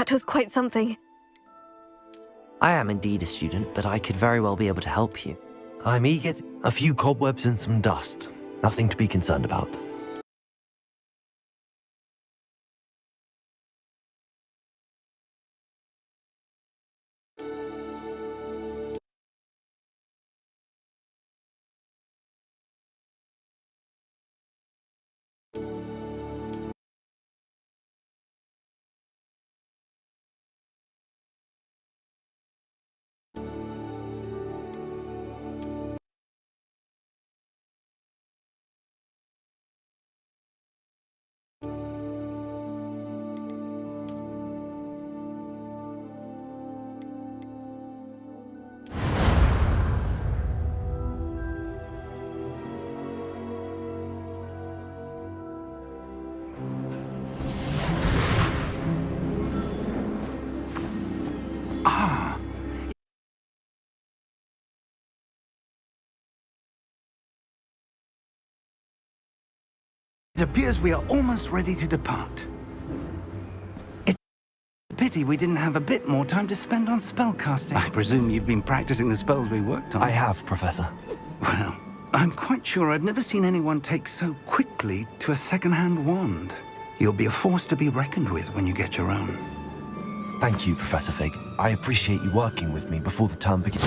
That was quite something. I am indeed a student, but I could very well be able to help you. I'm eager. A few cobwebs and some dust. Nothing to be concerned about. It appears we are almost ready to depart. It's a pity we didn't have a bit more time to spend on spellcasting. I presume you've been practicing the spells we worked on. I have, Professor. Well, I'm quite sure I've never seen anyone take so quickly to a second-hand wand. You'll be a force to be reckoned with when you get your own. Thank you, Professor Fig. I appreciate you working with me before the term begins.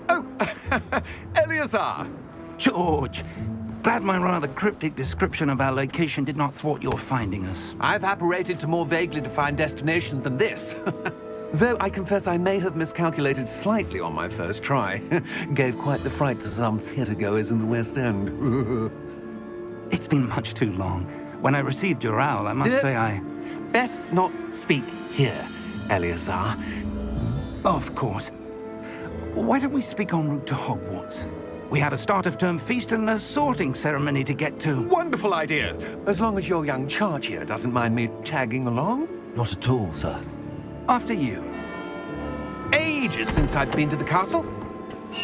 Oh, Eleazar! George, glad my rather cryptic description of our location did not thwart your finding us. I've apparated to more vaguely defined destinations than this. Though I confess I may have miscalculated slightly on my first try. Gave quite the fright to some theatre-goers in the West End. It's been much too long. When I received your owl, I must say I... Best not speak here, Eleazar. Of course. Why don't we speak en route to Hogwarts? We have a start-of-term feast and a sorting ceremony to get to. Wonderful idea! As long as your young charge here doesn't mind me tagging along. Not at all, sir. After you. Ages since I've been to the castle.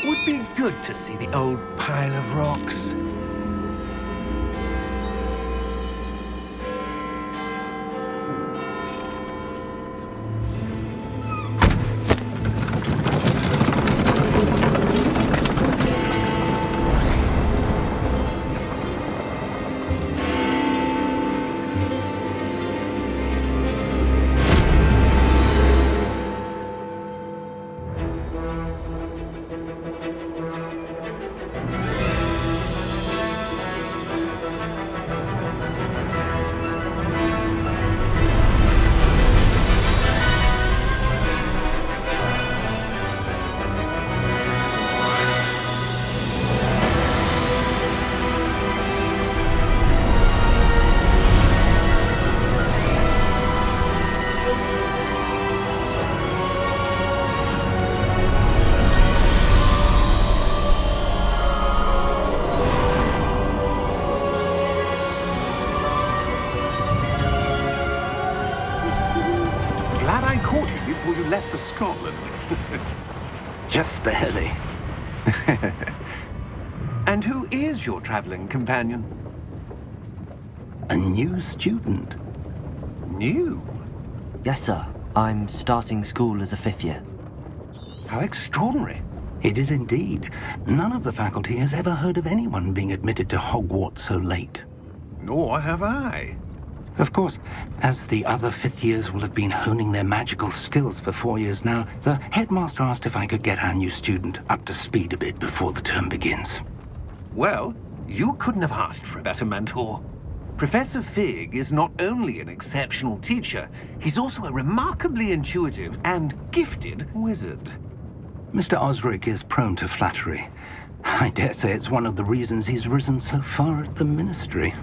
Would be good to see the old pile of rocks. Before you left for Scotland. Just barely. And who is your traveling companion? A new student. New? Yes, sir. I'm starting school as a 5th year. How extraordinary. It is indeed. None of the faculty has ever heard of anyone being admitted to Hogwarts so late. Nor have I. Of course, as the other 5th years will have been honing their magical skills for 4 years now, the headmaster asked if I could get our new student up to speed a bit before the term begins. Well, you couldn't have asked for a better mentor. Professor Fig is not only an exceptional teacher, he's also a remarkably intuitive and gifted wizard. Mr. Osric is prone to flattery. I dare say it's one of the reasons he's risen so far at the Ministry.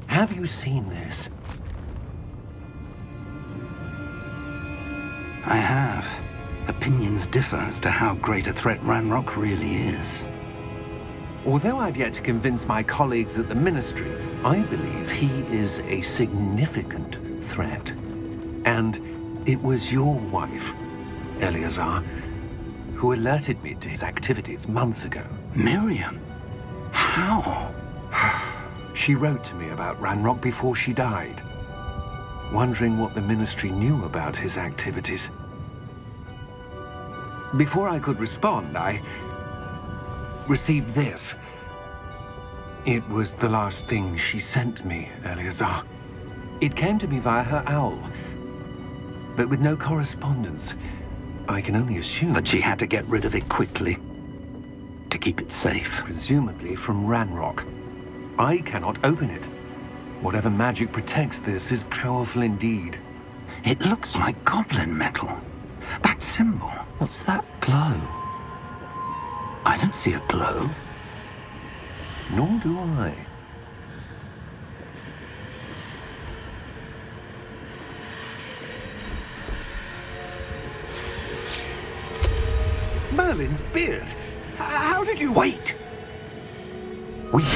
Have you seen this? I have. Opinions differ as to how great a threat Ranrock really is. Although I've yet to convince my colleagues at the Ministry, I believe he is a significant threat. And it was your wife, Eleazar, who alerted me to his activities months ago. Miriam? How? She wrote to me about Ranrock before she died, wondering what the Ministry knew about his activities. Before I could respond, I received this. It was the last thing she sent me, Eleazar. It came to me via her owl, but with no correspondence. I can only assume That she had to get rid of it quickly to keep it safe. presumably from Ranrock. I cannot open it. Whatever magic protects this is powerful indeed. It looks like goblin metal. That symbol. What's that glow? I don't see a glow. Nor do I. Merlin's beard. How did you... Wait! We did.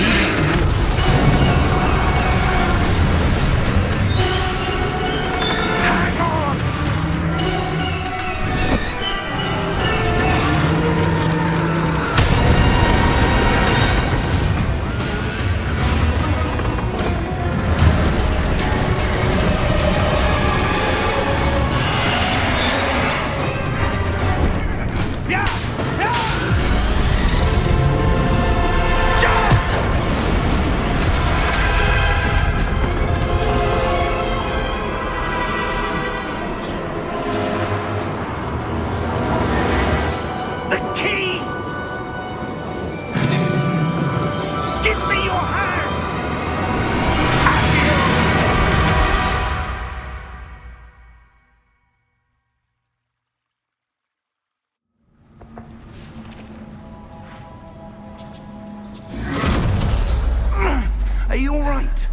Hang on! The key! Give me your hand! Are you all right?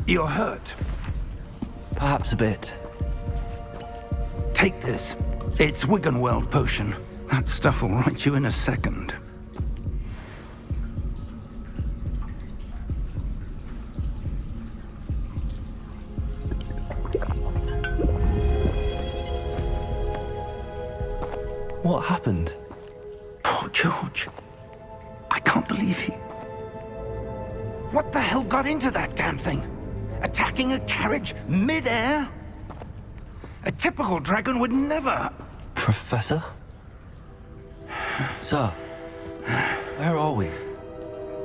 You're hurt. Perhaps a bit. Take this. It's Wiggenweld potion. That stuff will right you in a second. What happened? Poor George. I can't believe he... What the hell got into that damn thing? Attacking a carriage mid-air? A typical dragon would never... Professor? Sir, where are we?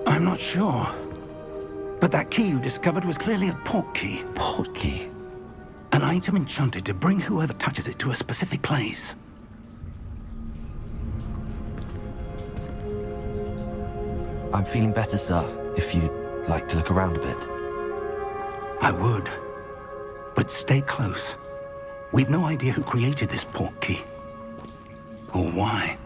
I'm not sure. But that key you discovered was clearly a port key. Port key? An item enchanted to bring whoever touches it to a specific place. I'm feeling better, sir, if you'd like to look around a bit. I would. But stay close. We've no idea who created this port key. Or why.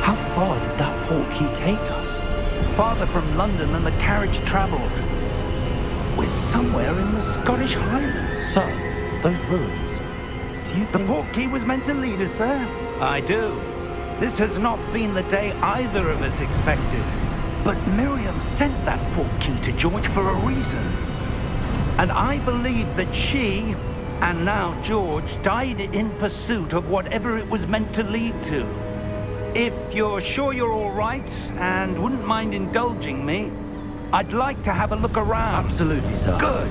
How far did that port key take us? Farther from London than the carriage travelled. We're somewhere in the Scottish Highlands. Sir, those ruins. Do you The think... port key was meant to lead us there? I do. This has not been the day either of us expected. But Miriam sent that port key to George for a reason. And I believe that she, and now George, died in pursuit of whatever it was meant to lead to. If you're sure you're all right and wouldn't mind indulging me, I'd like to have a look around. Absolutely, sir. Good.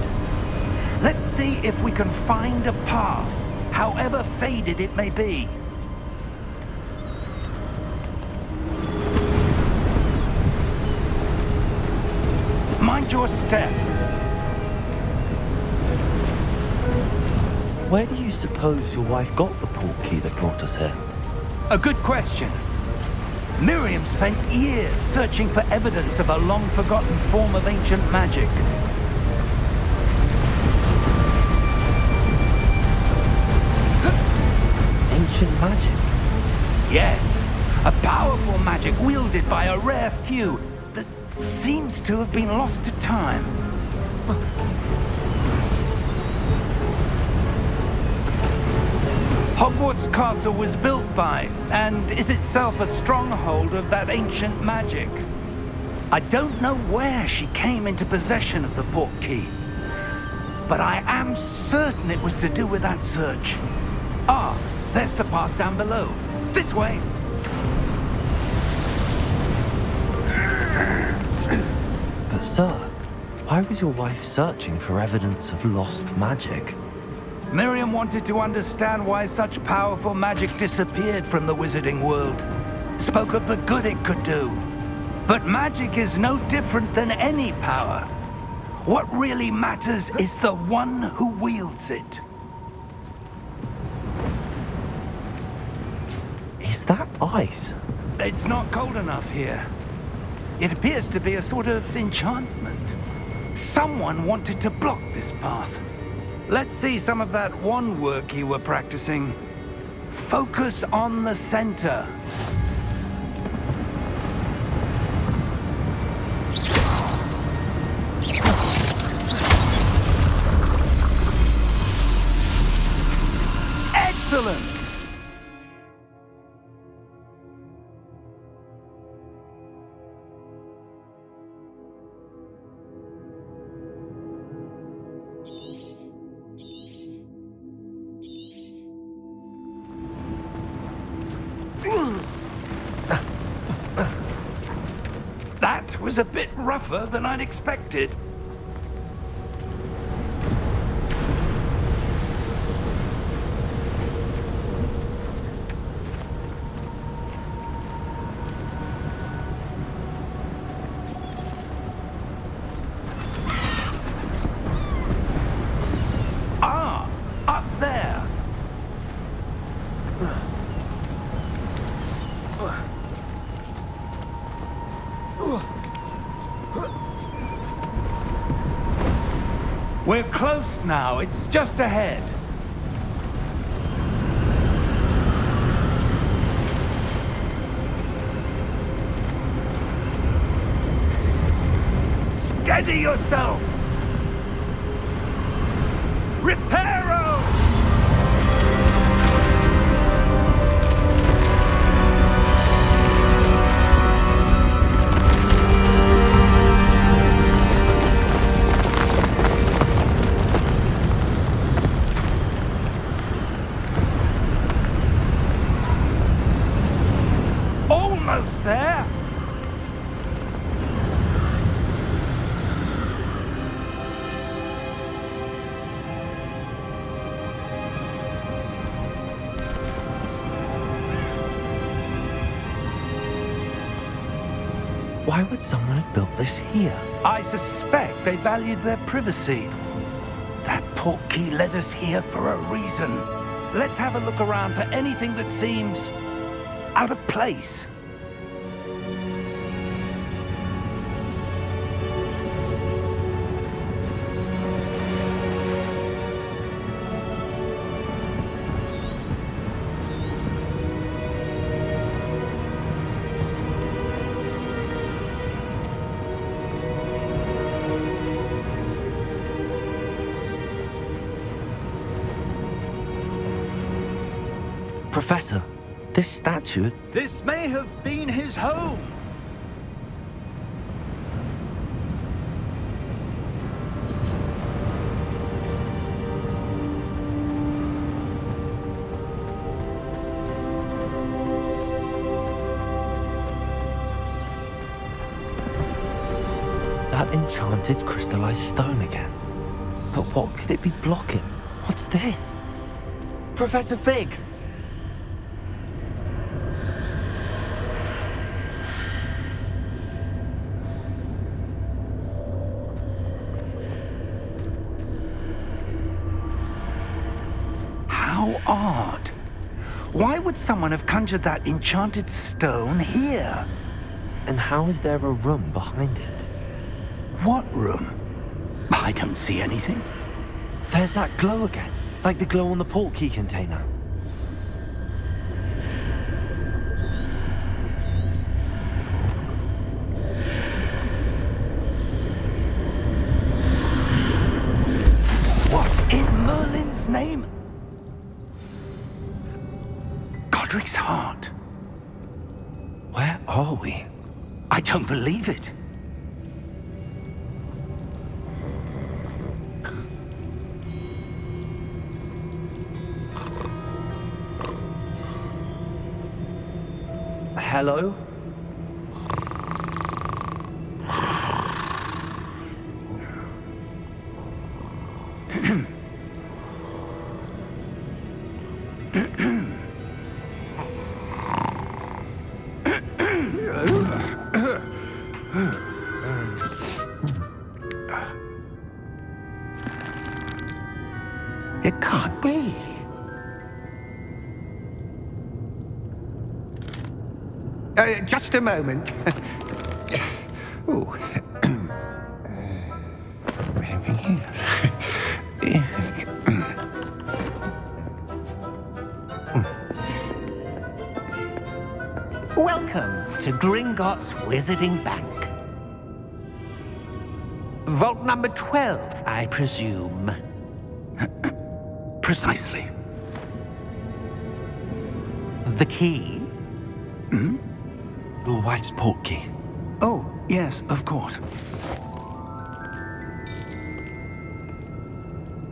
Let's see if we can find a path, however faded it may be. Mind your step. Where do you suppose your wife got the port key that brought us here? A good question. Miriam spent years searching for evidence of a long-forgotten form of ancient magic. Ancient magic? Yes, a powerful magic wielded by a rare few that seems to have been lost to time. Hogwarts Castle was built by, and is itself a stronghold of that ancient magic. I don't know where she came into possession of the portkey, but I am certain it was to do with that search. Ah, there's the path down below. This way! But sir, why was your wife searching for evidence of lost magic? Miriam wanted to understand why such powerful magic disappeared from the wizarding world. Spoke of the good it could do. But magic is no different than any power. What really matters is the one who wields it. Is that ice? It's not cold enough here. It appears to be a sort of enchantment. Someone wanted to block this path. Let's see some of that wand work you were practicing. Focus on the center. Excellent! That was a bit rougher than I'd expected. Ah, up there. We're close now. It's just ahead. Steady yourself! Reparo! Almost there! Why would someone have built this here? I suspect they valued their privacy. That portkey led us here for a reason. Let's have a look around for anything that seems out of place. Professor, this statue... This may have been his home. That enchanted crystallized stone again. But what could it be blocking? What's this? Professor Fig! How odd. Why would someone have conjured that enchanted stone here? And how is there a room behind it? What room? I don't see anything. There's that glow again, like the glow on the portkey container. What in Merlin's name? are we? I don't believe it. Hello? It can't be. Just a moment. Ooh. Welcome to Gringotts Wizarding Bank. Vault number 12, I presume. Precisely. The key? Your wife's portkey. Oh, yes, of course.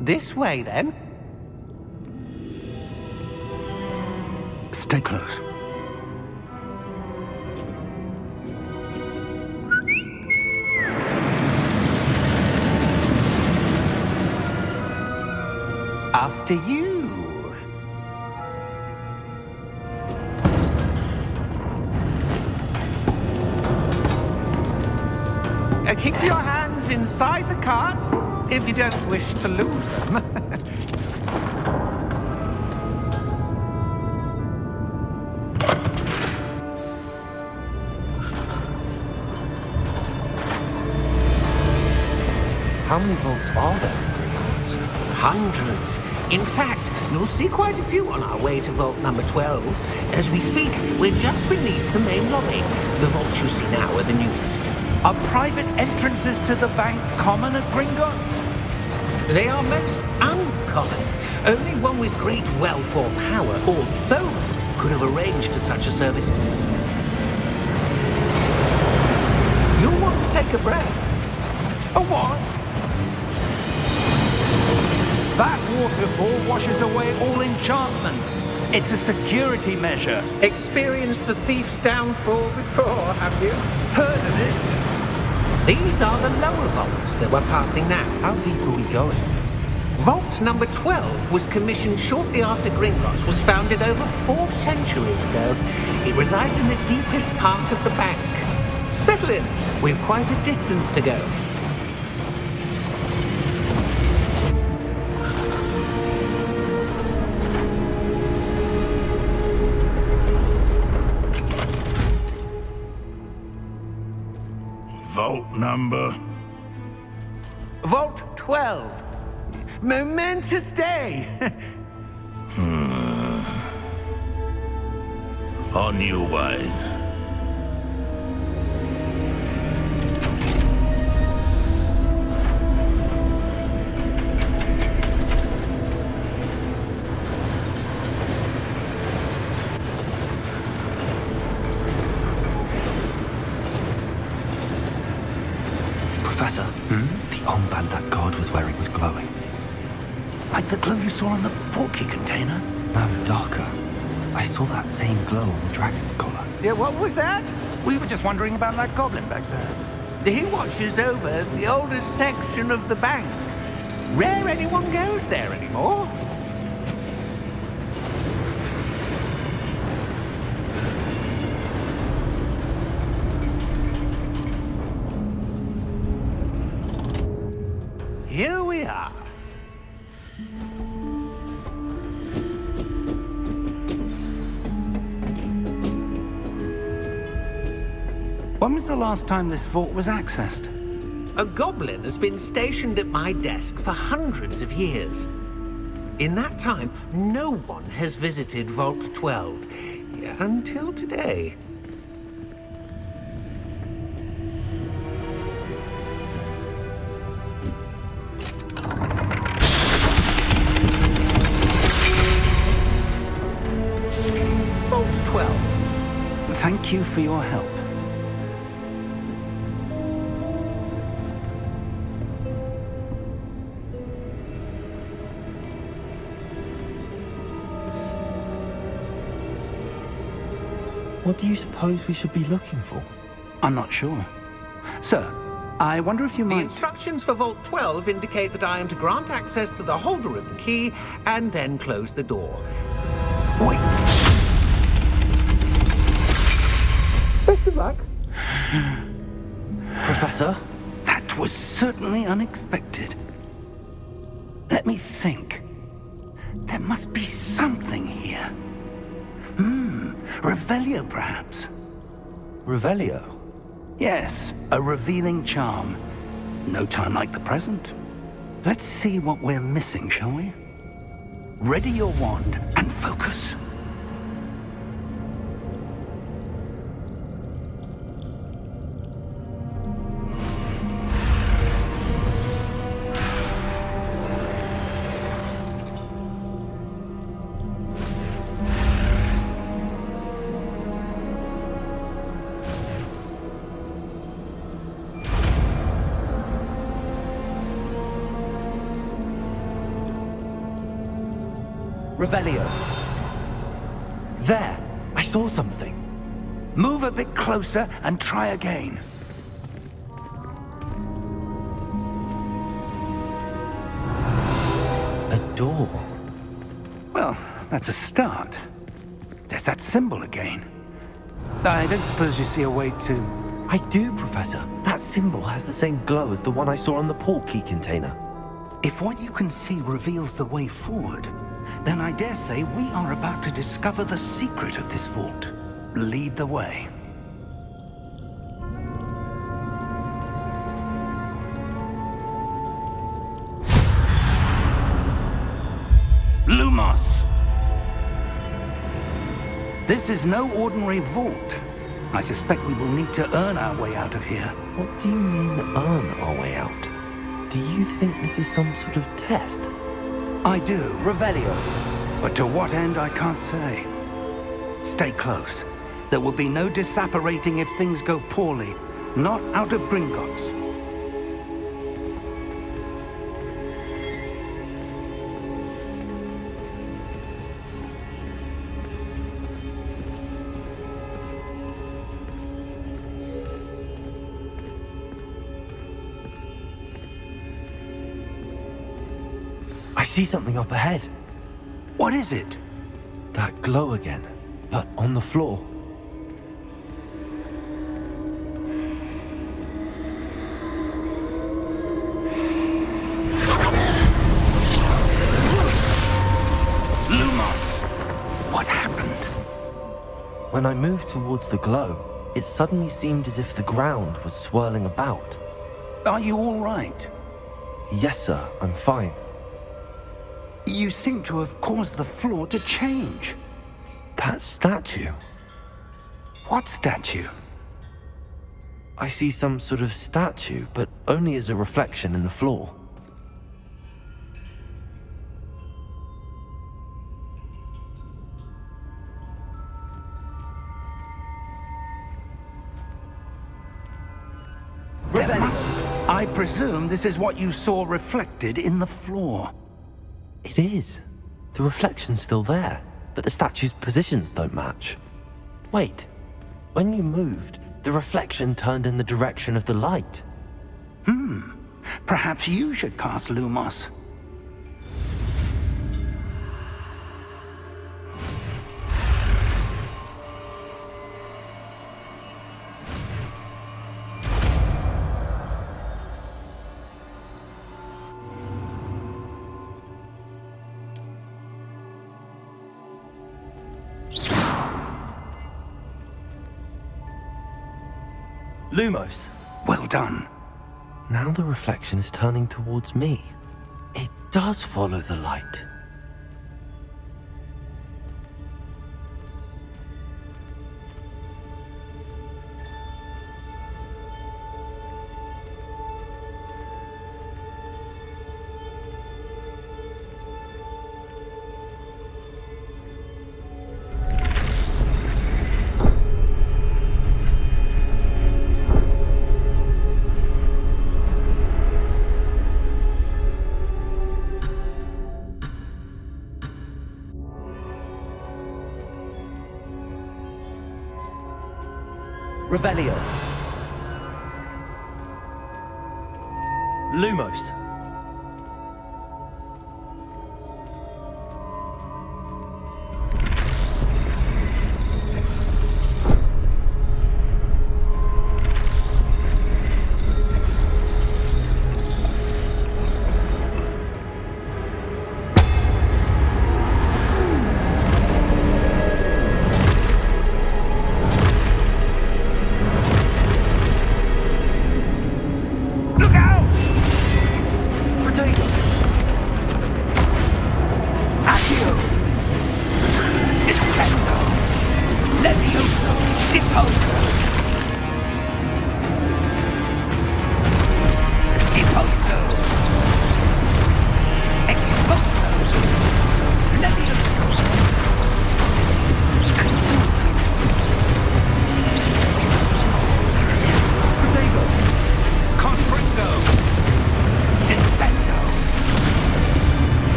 This way, then. Stay close. After you. Keep your hands inside the cart if you don't wish to lose them. How many vaults are there in Gringotts? Hundreds. In fact, you'll see quite a few on our way to vault number 12. As we speak, we're just beneath the main lobby. The vaults you see now are the newest. Are private entrances to the bank common at Gringotts? They are most uncommon. Only one with great wealth or power, or both, could have arranged for such a service. You'll want to take a breath. A what? That waterfall washes away all enchantments. It's a security measure. Experienced the thief's downfall before, have you? Heard of it? These are the lower vaults that we're passing now. How deep are we going? Vault number 12 was commissioned shortly after Gringotts was founded over 4 centuries ago. It resides in the deepest part of the bank. Settle in. We've quite a distance to go. Vault number? Vault 12. Momentous day. On your way. Professor, the armband that guard was wearing was glowing. Like the glow you saw on the portkey container? No, darker. I saw that same glow on the dragon's collar. Yeah, what was that? We were just wondering about that goblin back there. He watches over the oldest section of the bank. Rare anyone goes there anymore. Here we are. When was the last time this vault was accessed? A goblin has been stationed at my desk for hundreds of years. In that time, no one has visited Vault 12 until today. Vault 12. Thank you for your help. What do you suppose we should be looking for? I'm not sure. Sir, I wonder if you The might... instructions for Vault 12 indicate that I am to grant access to the holder of the key and then close the door. Wait! Best of luck. Professor? That was certainly unexpected. Let me think. There must be something here. Revelio, perhaps? Revelio? Yes, a revealing charm. No time like the present. Let's see what we're missing, shall we? Ready your wand and focus. Revelio. There! I saw something. Move a bit closer and try again. A door. Well, that's a start. There's that symbol again. I don't suppose you see a way to... I do, Professor. That symbol has the same glow as the one I saw on the portkey container. If what you can see reveals the way forward, then I dare say we are about to discover the secret of this vault. Lead the way. Lumos! This is no ordinary vault. I suspect we will need to earn our way out of here. What do you mean, earn our way out? Do you think this is some sort of test? I do. Revelio. But to what end, I can't say. Stay close. There will be no disapparating if things go poorly. Not out of Gringotts. I see something up ahead. What is it? That glow again, but on the floor. Lumos! What happened? When I moved towards the glow, it suddenly seemed as if the ground was swirling about. Are you all right? Yes, sir, I'm fine. You seem to have caused the floor to change. That statue. What statue? I see some sort of statue, but only as a reflection in the floor. I presume this is what you saw reflected in the floor. It is. The reflection's still there, but the statue's positions don't match. Wait, when you moved, the reflection turned in the direction of the light. Perhaps you should cast Lumos. Lumos! Well done. Now the reflection is turning towards me. It does follow the light. Revelio. Lumos.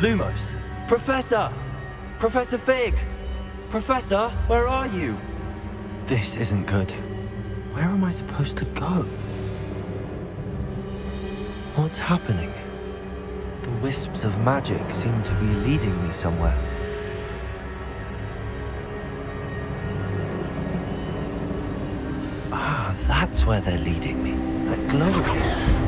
Lumos. Professor! Professor Fig! Professor, where are you? This isn't good. Where am I supposed to go? What's happening? The wisps of magic seem to be leading me somewhere. Ah, that's where they're leading me. That glow again.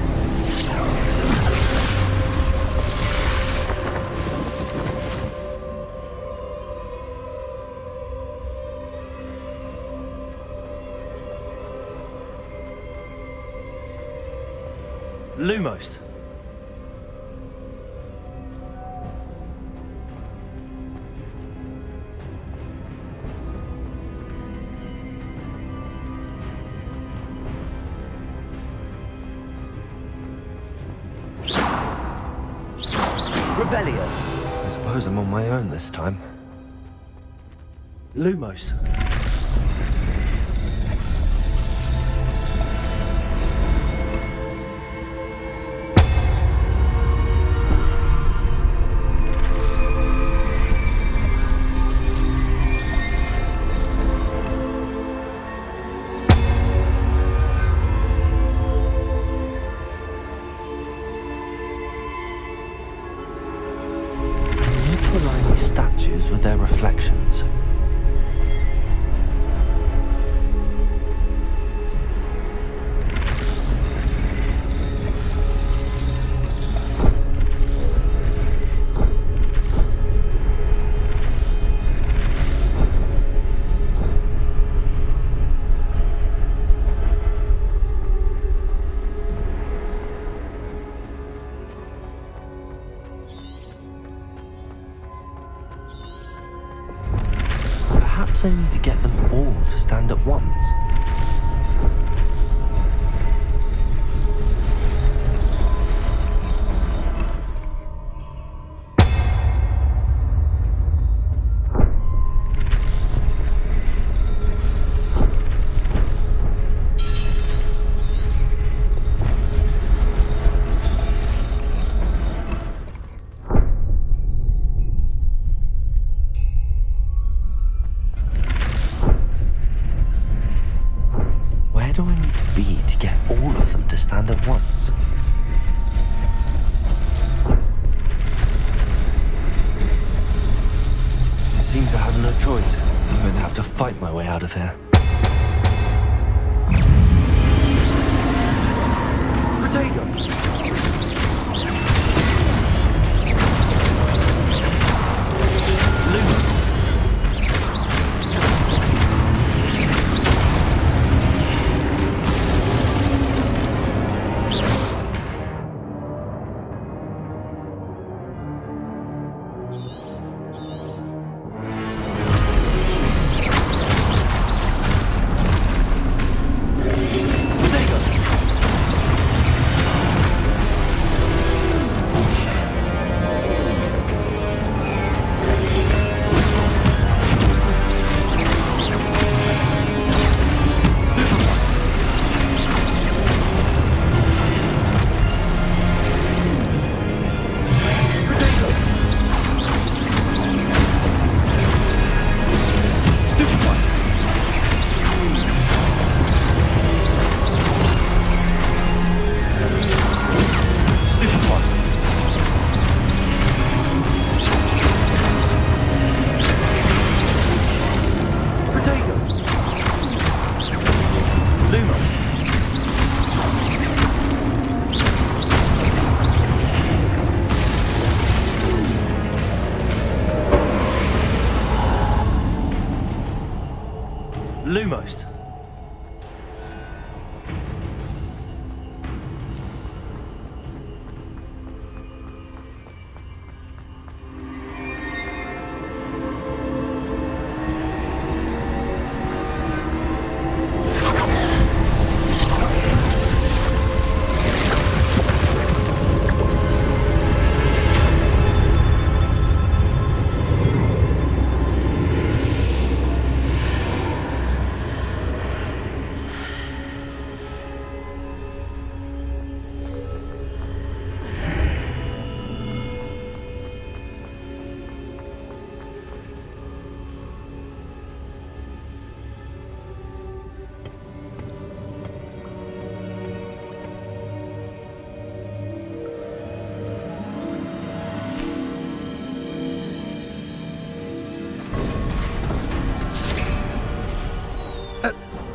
Lumos. Revelio. I suppose I'm on my own this time. Lumos. With their reflections. Perhaps I need to get them all to stand at once. Where do I need to be to get all of them to stand at once? It seems I have no choice. I'm going to have to fight my way out of here. Protego! Lumos. Lumos.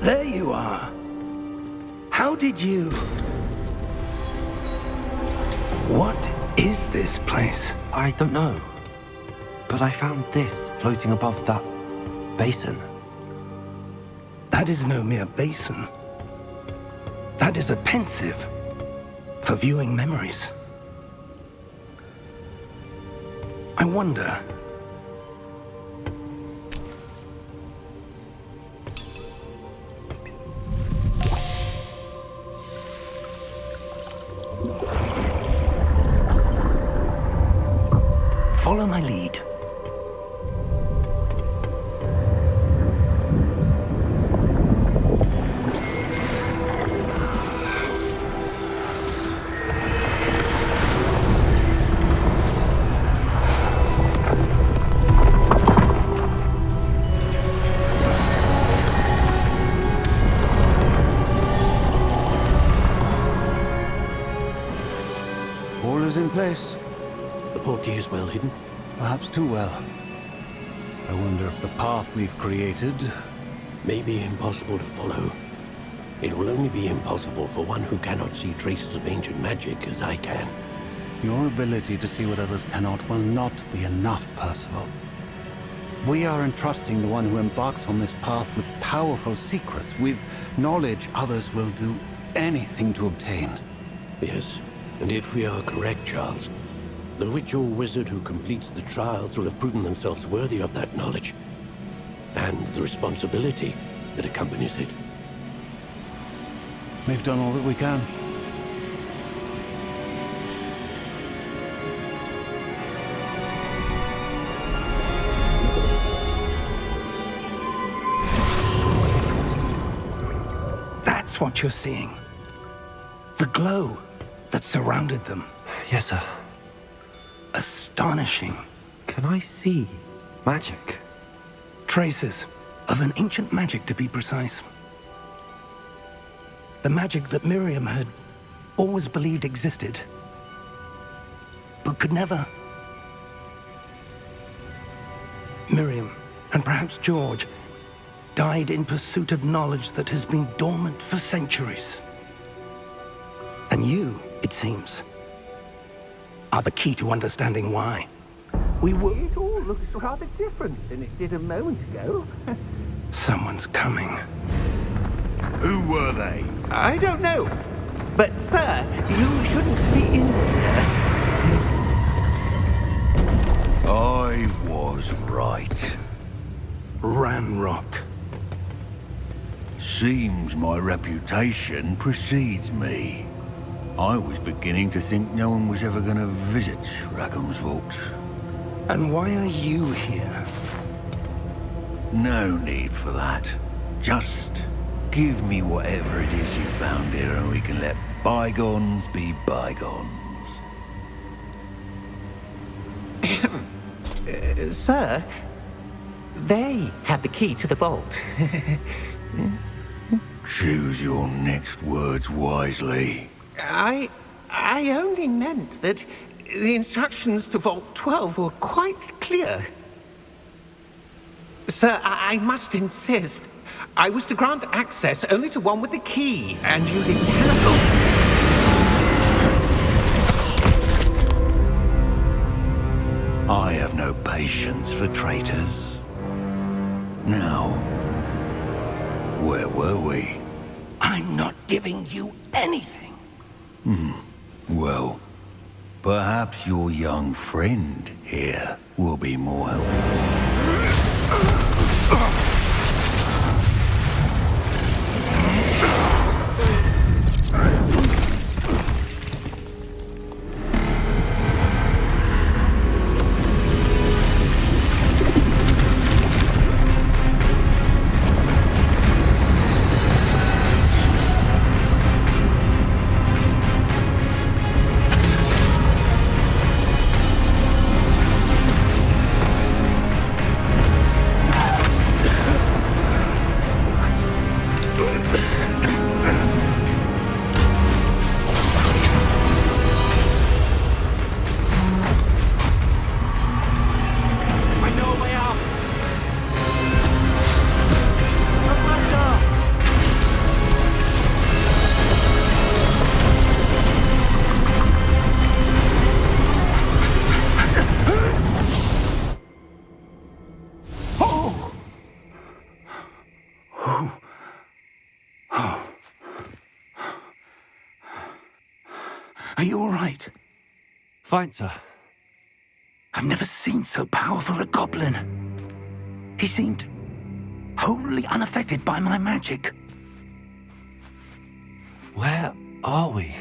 There you are. How did you... What is this place? I don't know. But I found this floating above that basin. That is no mere basin. That is a pensive for viewing memories. I wonder... Follow my lead. All is in place. The portkey is well hidden. Perhaps too well. I wonder if the path we've created... May be impossible to follow. It will only be impossible for one who cannot see traces of ancient magic as I can. Your ability to see what others cannot will not be enough, Percival. We are entrusting the one who embarks on this path with powerful secrets, with knowledge others will do anything to obtain. Yes, and if we are correct, Charles, the witch or wizard who completes the trials will have proven themselves worthy of that knowledge, and the responsibility that accompanies it. We've done all that we can. That's what you're seeing. The glow that surrounded them. Yes, sir. Astonishing. Can I see magic? Traces of an ancient magic, to be precise. The magic that Miriam had always believed existed, but could never. Miriam, and perhaps George, died in pursuit of knowledge that has been dormant for centuries. And you, it seems, are the key to understanding why. We were... It all looks rather different than it did a moment ago. Someone's coming. Who were they? I don't know. But, sir, you shouldn't be in here. I was right. Ranrock. Seems my reputation precedes me. I was beginning to think no one was ever going to visit Rackham's vault. And why are you here? No need for that. Just give me whatever it is you found here and we can let bygones be bygones. Sir, they have the key to the vault. Choose your next words wisely. I only meant that the instructions to Vault 12 were quite clear. Sir, I must insist. I was to grant access only to one with the key, and you didn't have them. I have no patience for traitors. Now, Where were we? I'm not giving you anything. Well, perhaps your young friend here will be more helpful. Are you all right? Fine, sir. I've never seen so powerful a goblin. He seemed wholly unaffected by my magic. Where are we?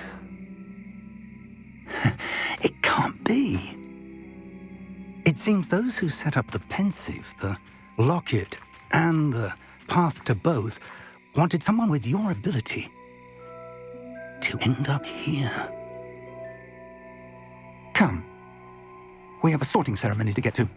It can't be. It seems those who set up the pensive, the locket, and the path to both wanted someone with your ability to end up here. Come. We have a sorting ceremony to get to.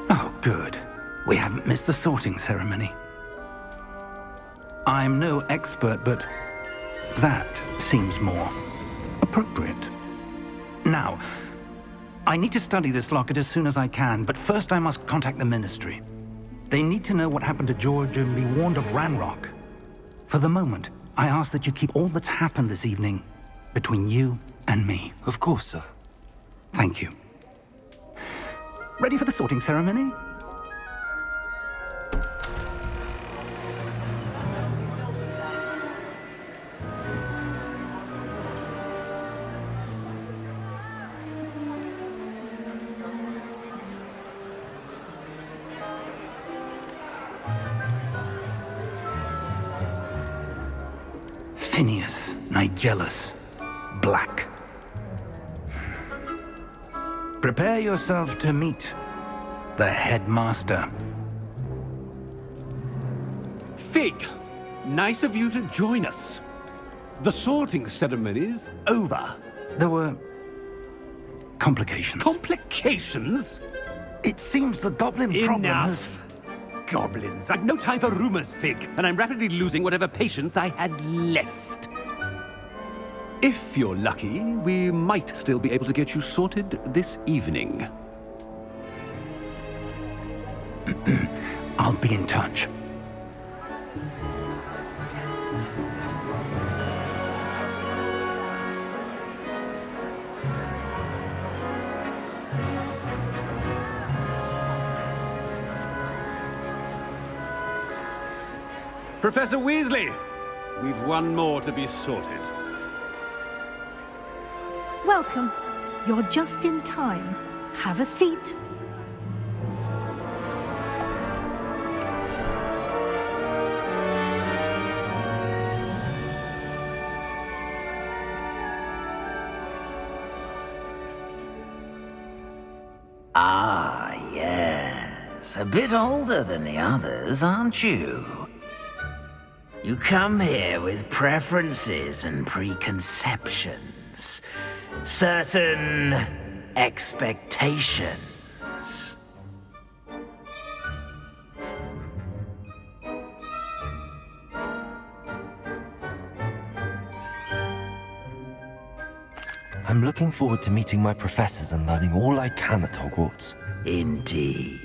Oh, good. We haven't missed the sorting ceremony. I'm no expert, but that seems more appropriate. Now, I need to study this locket as soon as I can, but first I must contact the Ministry. They need to know what happened to George and be warned of Ranrock. For the moment, I ask that you keep all that's happened this evening between you and me. Of course, sir. Thank you. Ready for the sorting ceremony? Phineas, Nigellus, Black. Prepare yourself to meet the headmaster. Fig, nice of you to join us. The sorting ceremony's over. There were Complications. Complications? It seems the goblin problem has... Enough! Goblins. I've no time for rumors, Fig, and I'm rapidly losing whatever patience I had left. If you're lucky, we might still be able to get you sorted this evening. I'll be in touch. Professor Weasley, we've one more to be sorted. Welcome. You're just in time. Have a seat. Ah, yes. A bit older than the others, aren't you? You come here with preferences and preconceptions. Certain expectations. I'm looking forward to meeting my professors and learning all I can at Hogwarts. Indeed.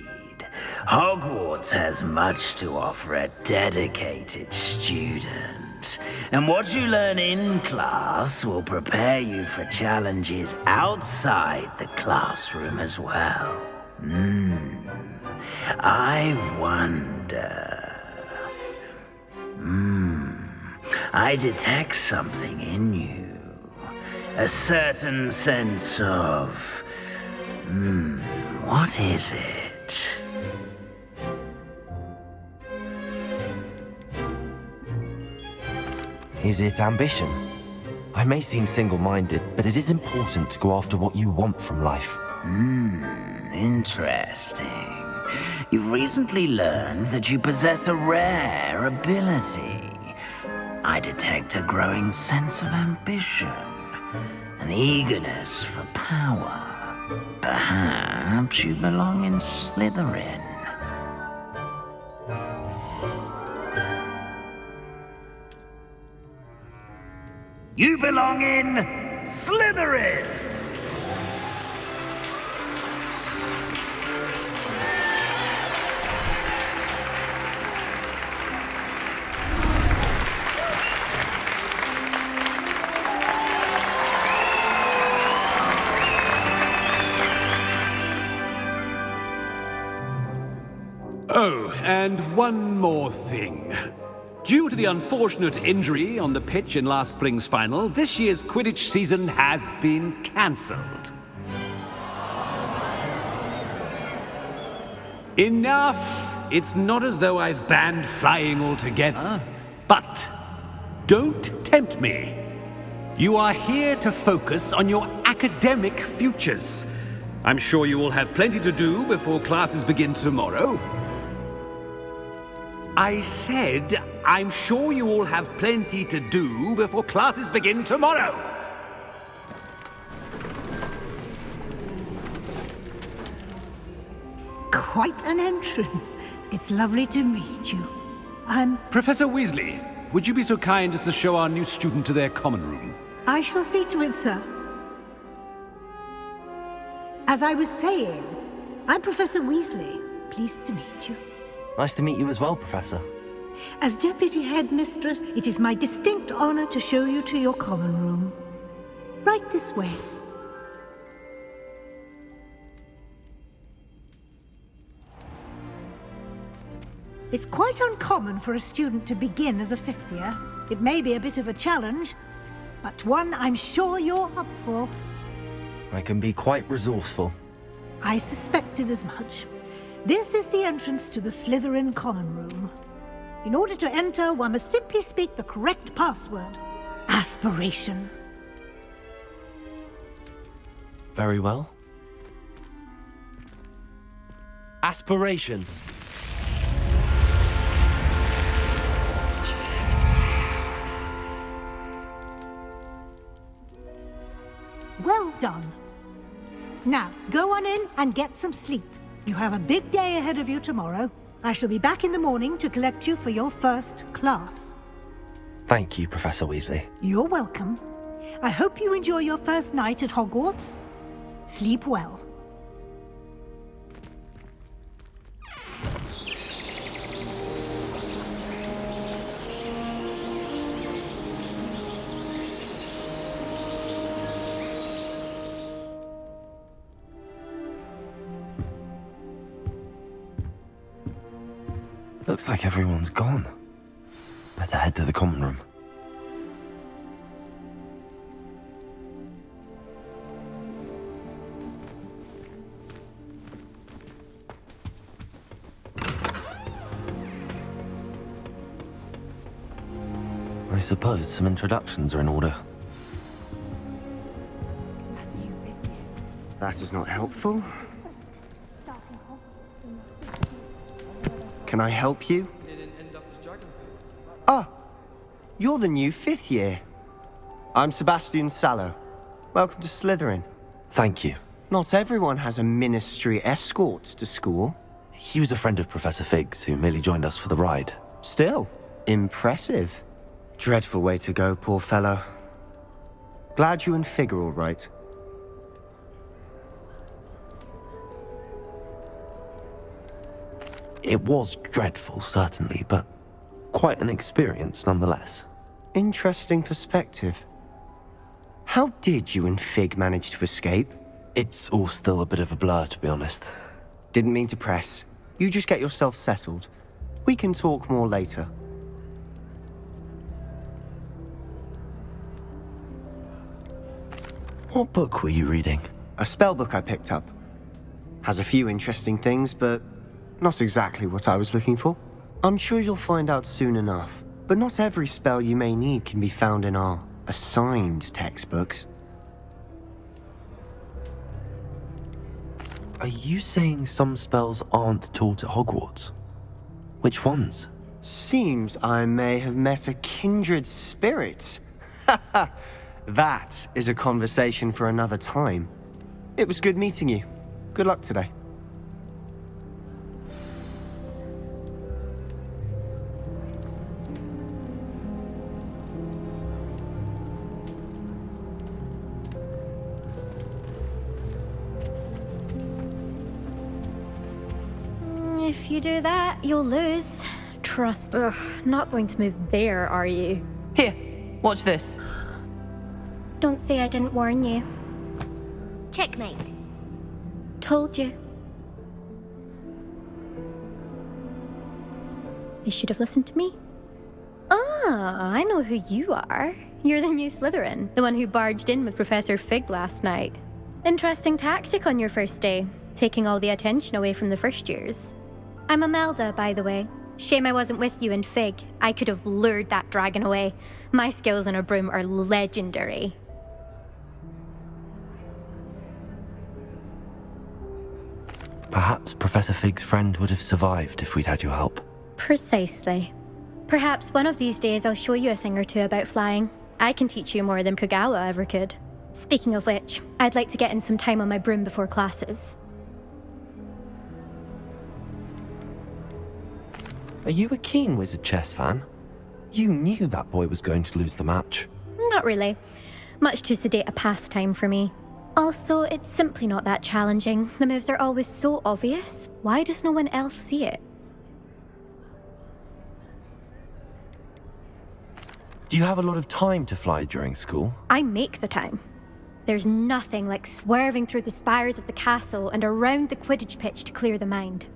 Hogwarts has much to offer a dedicated student. And what you learn in class will prepare you for challenges outside the classroom as well. I wonder... I detect something in you. A certain sense of... what is it? Is it ambition? I may seem single-minded, but it is important to go after what you want from life. Interesting. You've recently learned that you possess a rare ability. I detect a growing sense of ambition, an eagerness for power. Perhaps you belong in Slytherin. You belong in Slytherin! Oh, and one more thing. Due to the unfortunate injury on the pitch in last spring's final, this year's Quidditch season has been cancelled. Enough! It's not as though I've banned flying altogether, but don't tempt me. You are here to focus on your academic futures. I'm sure you will have plenty to do before classes begin tomorrow. I said, I'm sure you all have plenty to do before classes begin tomorrow. Quite an entrance. It's lovely to meet you. Professor Weasley, would you be so kind as to show our new student to their common room? I shall see to it, sir. As I was saying, I'm Professor Weasley. Pleased to meet you. Nice to meet you as well, Professor. As Deputy Headmistress, it is my distinct honor to show you to your common room. Right this way. It's quite uncommon for a student to begin as a fifth year. It may be a bit of a challenge, but one I'm sure you're up for. I can be quite resourceful. I suspected as much. This is the entrance to the Slytherin common room. In order to enter, one must simply speak the correct password. Aspiration. Very well. Aspiration. Well done. Now, go on in and get some sleep. You have a big day ahead of you tomorrow. I shall be back in the morning to collect you for your first class. Thank you, Professor Weasley. You're welcome. I hope you enjoy your first night at Hogwarts. Sleep well. Looks like everyone's gone. Better head to the common room. I suppose some introductions are in order. That is not helpful. Can I help you? Ah, you're the new 5th year. I'm Sebastian Sallow. Welcome to Slytherin. Thank you. Not everyone has a ministry escort to school. He was a friend of Professor Fig's who merely joined us for the ride. Still, impressive. Dreadful way to go, poor fellow. Glad you and Fig are all right. It was dreadful, certainly, but quite an experience nonetheless. Interesting perspective. How did you and Fig manage to escape? It's all still a bit of a blur, to be honest. Didn't mean to press. You just get yourself settled. We can talk more later. What book were you reading? A spell book I picked up. Has a few interesting things, but not exactly what I was looking for. I'm sure you'll find out soon enough. But not every spell you may need can be found in our assigned textbooks. Are you saying some spells aren't taught at Hogwarts? Which ones? Seems I may have met a kindred spirit. That is a conversation for another time. It was good meeting you. Good luck today. If you do that, you'll lose. Trust. Ugh, not going to move there, are you? Here, watch this. Don't say I didn't warn you. Checkmate. Told you. They should have listened to me. Ah, I know who you are. You're the new Slytherin, the one who barged in with Professor Fig last night. Interesting tactic on your first day, taking all the attention away from the first years. I'm Imelda, by the way. Shame I wasn't with you in Fig. I could have lured that dragon away. My skills on a broom are legendary. Perhaps Professor Fig's friend would have survived if we'd had your help. Precisely. Perhaps one of these days I'll show you a thing or two about flying. I can teach you more than Kogawa ever could. Speaking of which, I'd like to get in some time on my broom before classes. Are you a keen Wizard Chess fan? You knew that boy was going to lose the match. Not really. Much too sedate a pastime for me. Also, it's simply not that challenging. The moves are always so obvious. Why does no one else see it? Do you have a lot of time to fly during school? I make the time. There's nothing like swerving through the spires of the castle and around the Quidditch pitch to clear the mind.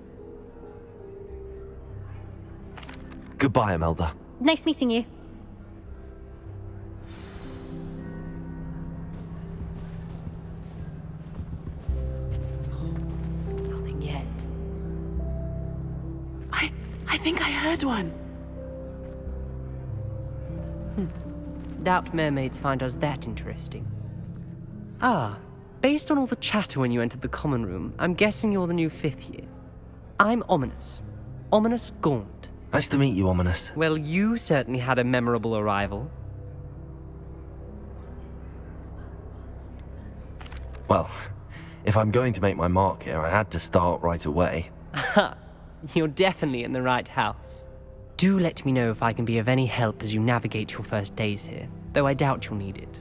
Goodbye, Imelda. Nice meeting you. Nothing yet. I think I heard one. Doubt mermaids find us that interesting. Ah, based on all the chatter when you entered the common room, I'm guessing you're the new 5th year. I'm Ominous. Ominous Gaunt. Nice to meet you, Ominous. Well, you certainly had a memorable arrival. Well, If I'm going to make my mark here, I had to start right away. You're definitely in the right house. Do let me know if I can be of any help as you navigate your first days here, though I doubt you'll need it.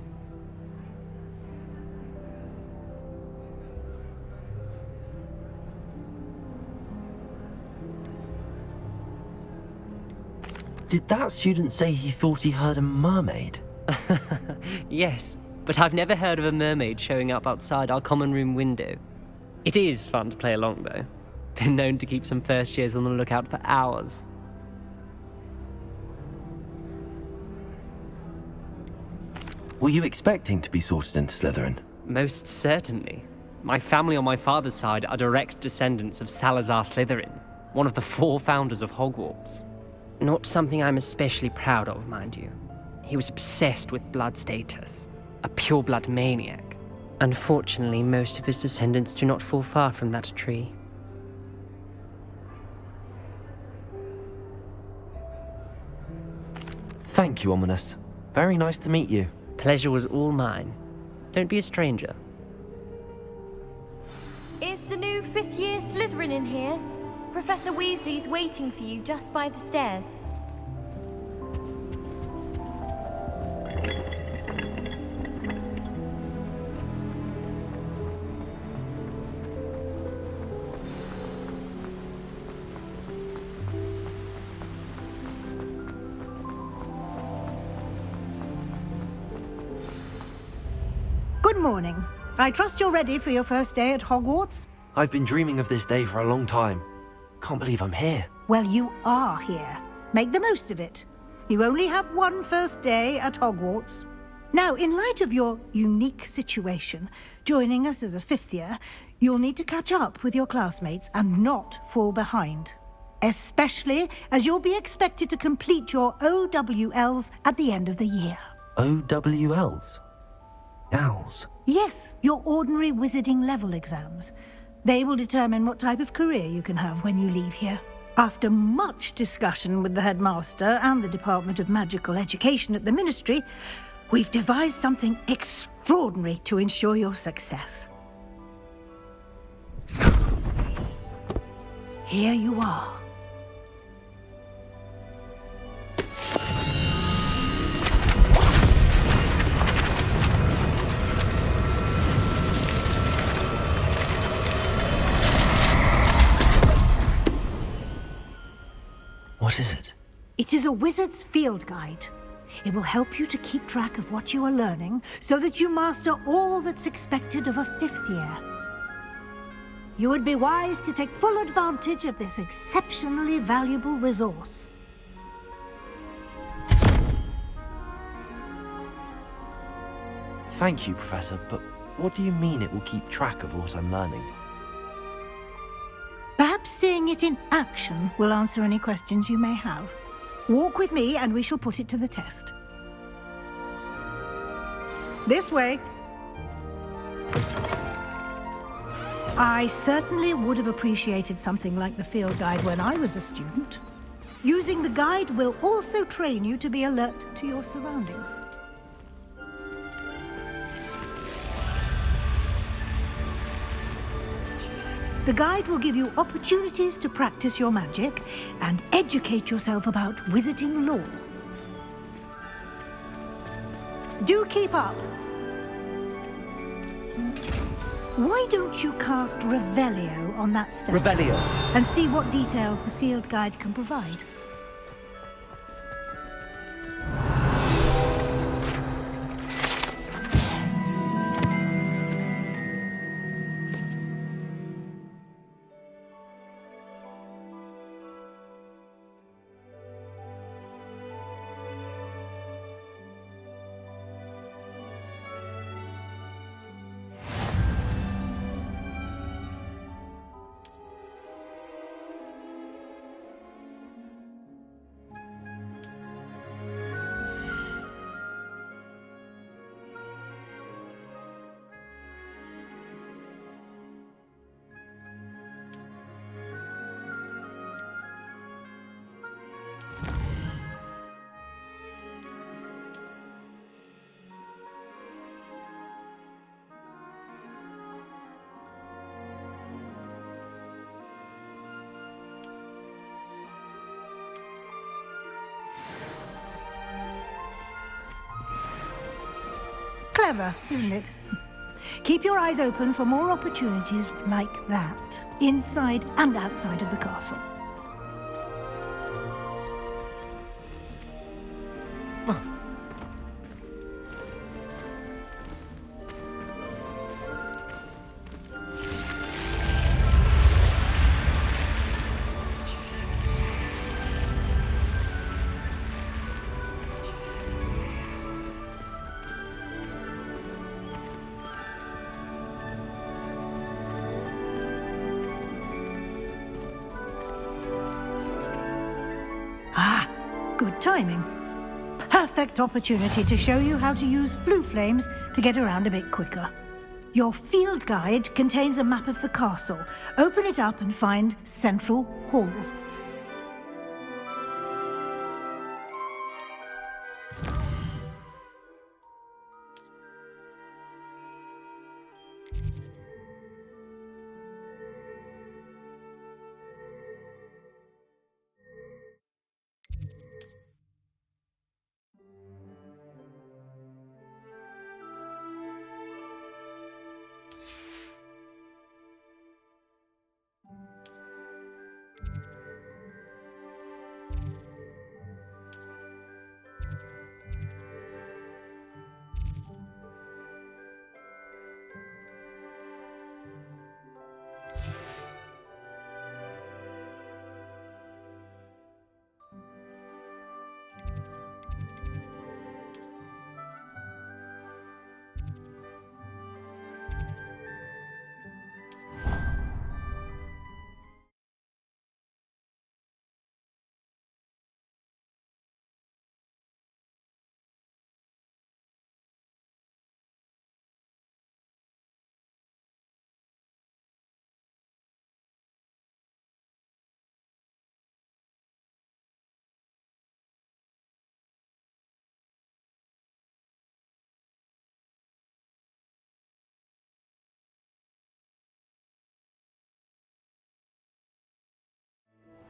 Did that student say he thought he heard a mermaid? Yes, but I've never heard of a mermaid showing up outside our common room window. It is fun to play along, though. Been known to keep some first years on the lookout for hours. Were you expecting to be sorted into Slytherin? Most certainly. My family on my father's side are direct descendants of Salazar Slytherin, one of the 4 founders of Hogwarts. Not something I'm especially proud of, mind you. He was obsessed with blood status, a pure-blood maniac. Unfortunately, most of his descendants do not fall far from that tree. Thank you, Ominous. Very nice to meet you. Pleasure was all mine. Don't be a stranger. Is the new 5th year Slytherin in here? Professor Weasley's waiting for you just by the stairs. Good morning. I trust you're ready for your first day at Hogwarts? I've been dreaming of this day for a long time. Can't believe I'm here. Well, you are here. Make the most of it. You only have one first day at Hogwarts. Now, in light of your unique situation, joining us as a 5th year, you'll need to catch up with your classmates and not fall behind. Especially as you'll be expected to complete your OWLs at the end of the year. OWLs? Owls? Yes, your ordinary wizarding level exams. They will determine what type of career you can have when you leave here. After much discussion with the headmaster and the Department of Magical Education at the Ministry, we've devised something extraordinary to ensure your success. Here you are. What is it? It is a wizard's field guide. It will help you to keep track of what you are learning so that you master all that's expected of a 5th year. You would be wise to take full advantage of this exceptionally valuable resource. Thank you, Professor, but what do you mean it will keep track of what I'm learning? Perhaps seeing it in action will answer any questions you may have. Walk with me and we shall put it to the test. This way. I certainly would have appreciated something like the field guide when I was a student. Using the guide will also train you to be alert to your surroundings. The guide will give you opportunities to practice your magic and educate yourself about wizarding lore. Do keep up. Why don't you cast Revelio on that statue? Revelio. And see what details the field guide can provide. Clever, isn't it? Keep your eyes open for more opportunities like that, inside and outside of the castle. Good timing. Perfect opportunity to show you how to use flue flames to get around a bit quicker. Your field guide contains a map of the castle. Open it up and find Central Hall.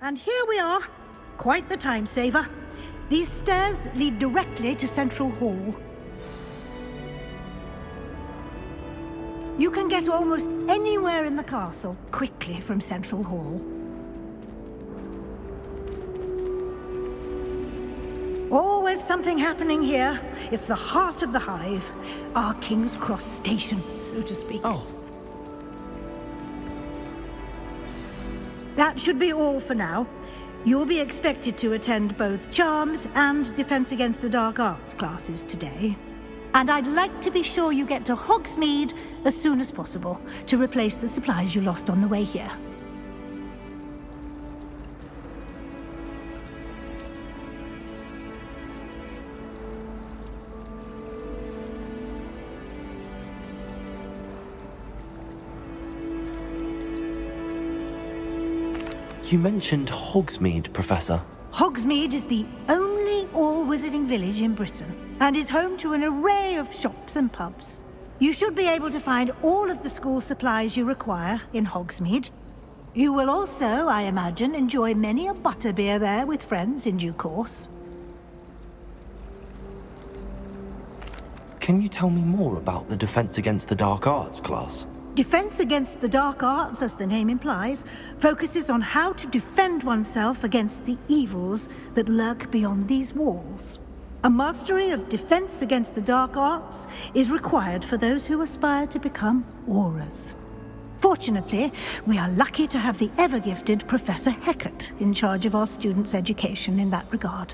And here we are. Quite the time saver. These stairs lead directly to Central Hall. You can get almost anywhere in the castle quickly from Central Hall. Always something happening here. It's the heart of the hive. Our King's Cross station, so to speak. Oh. That should be all for now. You'll be expected to attend both Charms and Defense Against the Dark Arts classes today. And I'd like to be sure you get to Hogsmeade as soon as possible to replace the supplies you lost on the way here. You mentioned Hogsmeade, Professor. Hogsmeade is the only all-wizarding village in Britain and is home to an array of shops and pubs. You should be able to find all of the school supplies you require in Hogsmeade. You will also, I imagine, enjoy many a butterbeer there with friends in due course. Can you tell me more about the Defense Against the Dark Arts class? Defense Against the Dark Arts, as the name implies, focuses on how to defend oneself against the evils that lurk beyond these walls. A mastery of Defense Against the Dark Arts is required for those who aspire to become Aurors. Fortunately, we are lucky to have the ever-gifted Professor Hecat in charge of our students' education in that regard.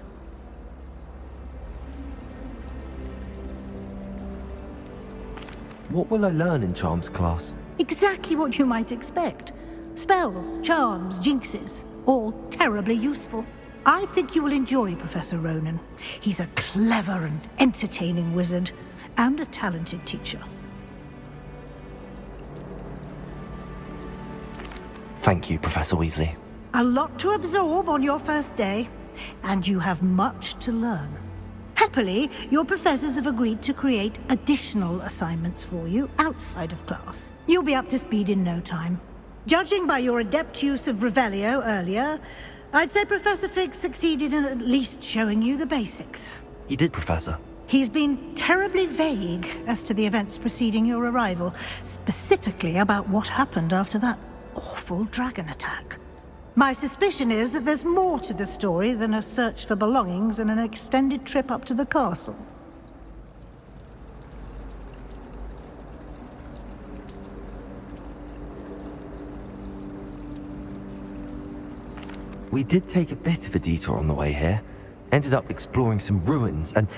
What will I learn in Charms class? Exactly what you might expect. Spells, charms, jinxes, all terribly useful. I think you will enjoy Professor Ronan. He's a clever and entertaining wizard, and a talented teacher. Thank you, Professor Weasley. A lot to absorb on your first day, and you have much to learn. Happily, your professors have agreed to create additional assignments for you outside of class. You'll be up to speed in no time. Judging by your adept use of Revelio earlier, I'd say Professor Fig succeeded in at least showing you the basics. He did, Professor. He's been terribly vague as to the events preceding your arrival, specifically about what happened after that awful dragon attack. My suspicion is that there's more to the story than a search for belongings and an extended trip up to the castle. We did take a bit of a detour on the way here. Ended up exploring some ruins and...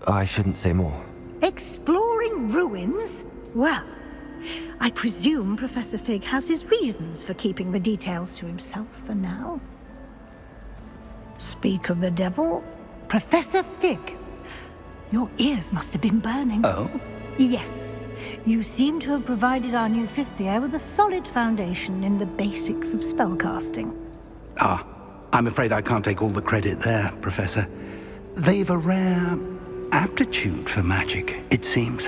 I shouldn't say more. Exploring ruins? Well, I presume Professor Fig has his reasons for keeping the details to himself for now. Speak of the devil, Professor Fig. Your ears must have been burning. Oh? Yes. You seem to have provided our new fifth year with a solid foundation in the basics of spellcasting. Ah, I'm afraid I can't take all the credit there, Professor. They've a rare aptitude for magic, it seems.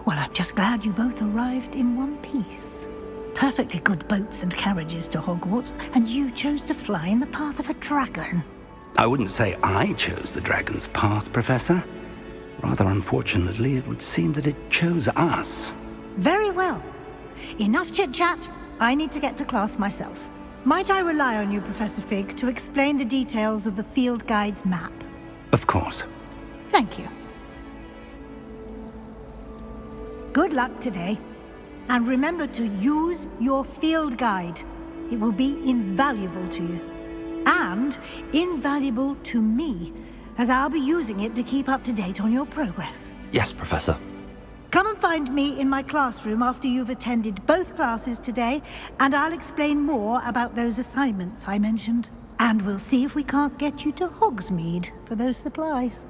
Well, I'm just glad you both arrived in one piece. Perfectly good boats and carriages to Hogwarts, and you chose to fly in the path of a dragon. I wouldn't say I chose the dragon's path, Professor. Rather unfortunately, it would seem that it chose us. Very well. Enough chit-chat. I need to get to class myself. Might I rely on you, Professor Fig, to explain the details of the field guide's map? Of course. Thank you. Good luck today. And remember to use your field guide. It will be invaluable to you. And invaluable to me, as I'll be using it to keep up to date on your progress. Yes, Professor. Come and find me in my classroom after you've attended both classes today, and I'll explain more about those assignments I mentioned. And we'll see if we can't get you to Hogsmeade for those supplies.